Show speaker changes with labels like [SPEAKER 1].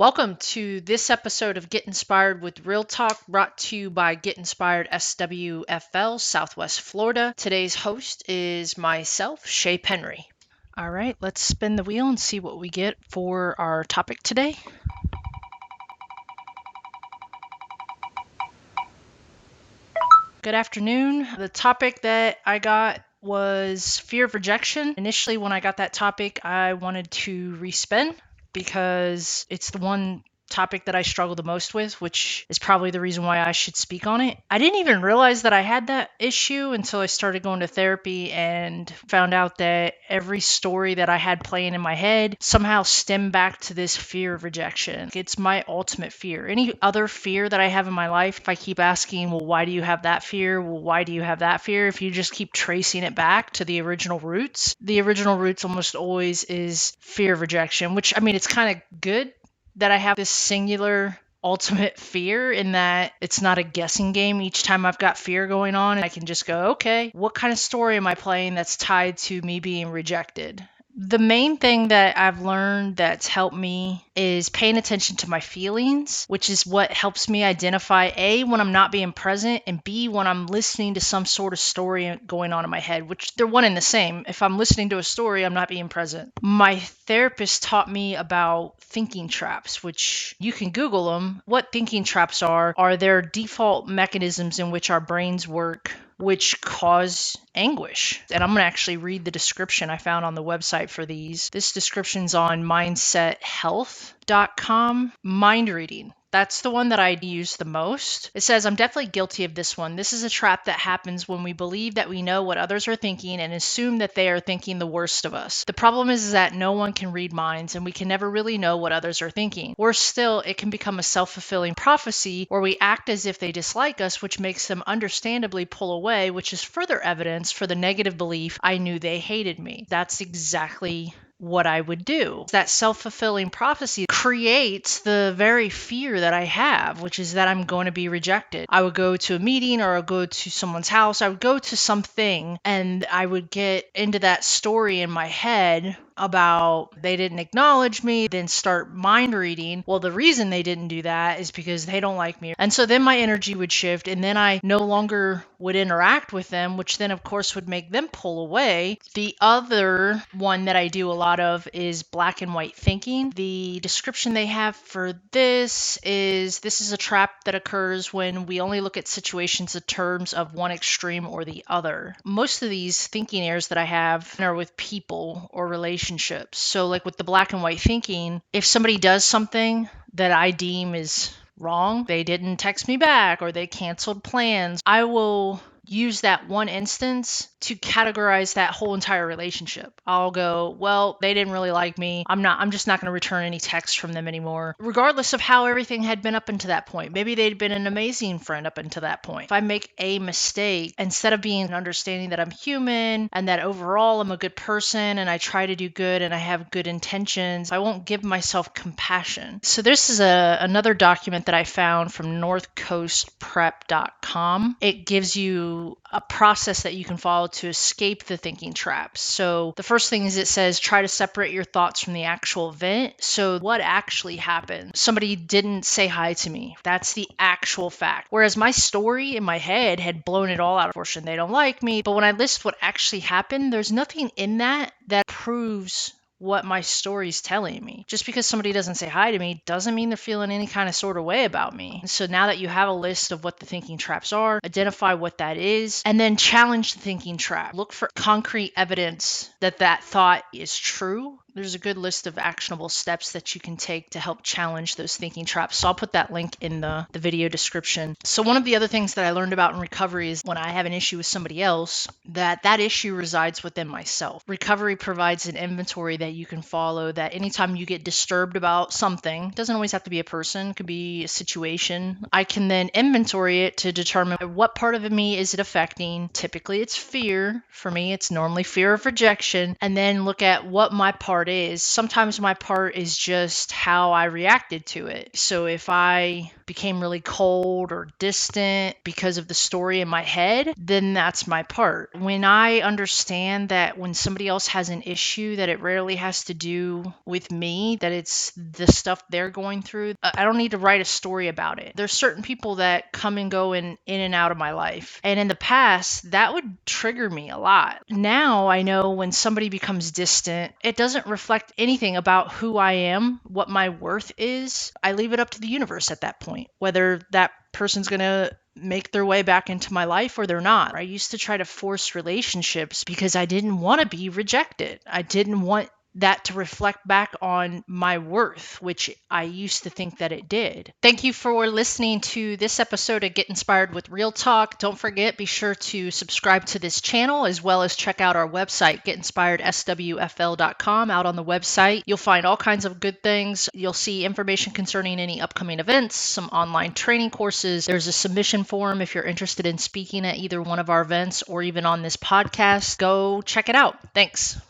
[SPEAKER 1] Welcome to this episode of Get Inspired with Real Talk, brought to you by GetInspired SWFL, Southwest Florida. Today's host is myself, Shay Penry. All right, let's spin the wheel and see what we get for our topic today. Good afternoon. The topic that I got was fear of rejection. Initially, when I got that topic, I wanted to respin because it's the one topic that I struggle the most with, which is probably the reason why I should speak on it. I didn't even realize that I had that issue until I started going to therapy and found out that every story that I had playing in my head somehow stemmed back to this fear of rejection. It's my ultimate fear. Any other fear that I have in my life, if I keep asking, well, why do you have that fear? Well, why do you have that fear? If you just keep tracing it back to the original roots almost always is fear of rejection, which, I mean, it's kind of good that I have this singular ultimate fear in that it's not a guessing game. Each time I've got fear going on, I can just go, okay, what kind of story am I playing that's tied to me being rejected? The main thing that I've learned that's helped me is paying attention to my feelings, which is what helps me identify A, when I'm not being present, and B, when I'm listening to some sort of story going on in my head, which they're one and the same. If I'm listening to a story, I'm not being present. My therapist taught me about thinking traps, which you can Google them. What thinking traps are their default mechanisms in which our brains work, which cause anguish. And I'm going to actually read the description I found on the website for these. This description's on mindsethealth.com. Mind reading. That's the one that I use the most. It says, I'm definitely guilty of this one. This is a trap that happens when we believe that we know what others are thinking and assume that they are thinking the worst of us. The problem is that no one can read minds and we can never really know what others are thinking. Worse still, it can become a self-fulfilling prophecy where we act as if they dislike us, which makes them understandably pull away, which is further evidence for the negative belief, I knew they hated me. That's exactly what I would do. That self-fulfilling prophecy creates the very fear that I have, which is that I'm going to be rejected. I would go to a meeting or I would go to someone's house. I would go to something and I would get into that story in my head about they didn't acknowledge me, then start mind reading. Well, the reason they didn't do that is because they don't like me. And so then my energy would shift and then I no longer would interact with them, which then of course would make them pull away. The other one that I do a lot of is black and white thinking. The description they have for this is a trap that occurs when we only look at situations in terms of one extreme or the other. Most of these thinking errors that I have are with people or relationships. So like with the black and white thinking, if somebody does something that I deem is wrong, they didn't text me back or they canceled plans, I will use that one instance to categorize that whole entire relationship. I'll go, well, they didn't really like me. I'm just not going to return any texts from them anymore, regardless of how everything had been up until that point. Maybe they'd been an amazing friend up until that point. If I make a mistake, instead of being understanding that I'm human and that overall I'm a good person and I try to do good and I have good intentions, I won't give myself compassion. So this is another document that I found from northcoastprep.com. It gives you a process that you can follow to escape the thinking traps. So the first thing is it says try to separate your thoughts from the actual event. So what actually happened? Somebody didn't say hi to me. That's the actual fact. Whereas my story in my head had blown it all out of proportion. They don't like me. But when I list what actually happened, there's nothing in that proves what my story's telling me. Just because somebody doesn't say hi to me doesn't mean they're feeling any kind of sort of way about me. And so now that you have a list of what the thinking traps are, identify what that is, and then challenge the thinking trap. Look for concrete evidence that that thought is true. There's a good list of actionable steps that you can take to help challenge those thinking traps. So I'll put that link in the video description. So one of the other things that I learned about in recovery is when I have an issue with somebody else, that issue resides within myself. Recovery provides an inventory that you can follow, that anytime you get disturbed about something, it doesn't always have to be a person, it could be a situation, I can then inventory it to determine what part of me is it affecting. Typically it's fear. For me, it's normally fear of rejection. And then look at what my part part is. Sometimes my part is just how I reacted to it. So if I became really cold or distant because of the story in my head, then that's my part. When I understand that when somebody else has an issue, that it rarely has to do with me, that it's the stuff they're going through, I don't need to write a story about it. There's certain people that come and go in and out of my life. And in the past, that would trigger me a lot. Now I know when somebody becomes distant, it doesn't reflect anything about who I am, what my worth is. I leave it up to the universe at that point, whether that person's going to make their way back into my life or they're not. I used to try to force relationships because I didn't want to be rejected. I didn't want that to reflect back on my worth, which I used to think that it did. Thank you for listening to this episode of Get Inspired with Real Talk. Don't forget, be sure to subscribe to this channel as well as check out our website, GetInspiredSWFL.com. Out on the website, you'll find all kinds of good things. You'll see information concerning any upcoming events, some online training courses. There's a submission form if you're interested in speaking at either one of our events or even on this podcast. Go check it out. Thanks.